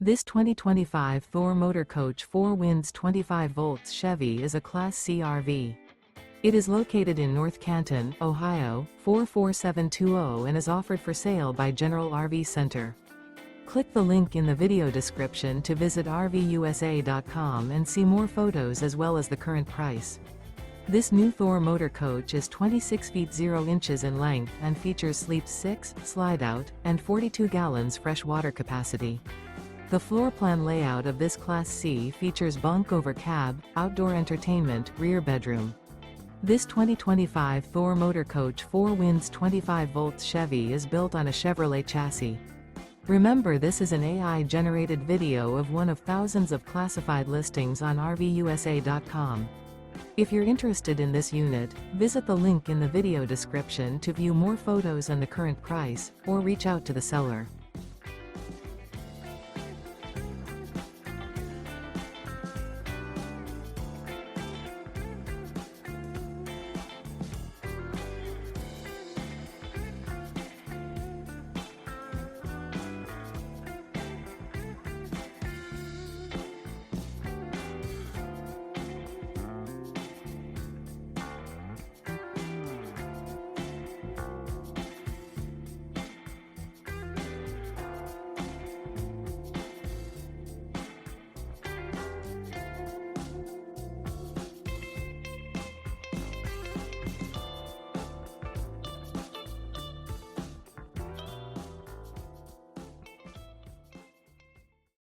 This 2025 Thor Motor Coach 4 Winds 25 volts Chevy is a Class C RV. It is located in North Canton, Ohio, 44720 and is offered for sale by General RV Center. Click the link in the video description to visit RVUSA.com and see more photos as well as the current price. This new Thor Motor Coach is 26 feet 0 inches in length and features Sleep 6, Slideout, and 42 gallons fresh water capacity. The floor plan layout of this Class C features bunk over cab, outdoor entertainment, rear bedroom. This 2025 Thor Motor Coach 4 Winds 25 volts Chevy is built on a Chevrolet chassis. Remember, this is an AI-generated video of one of thousands of classified listings on RVUSA.com. If you're interested in this unit, visit the link in the video description to view more photos and the current price, or reach out to the seller.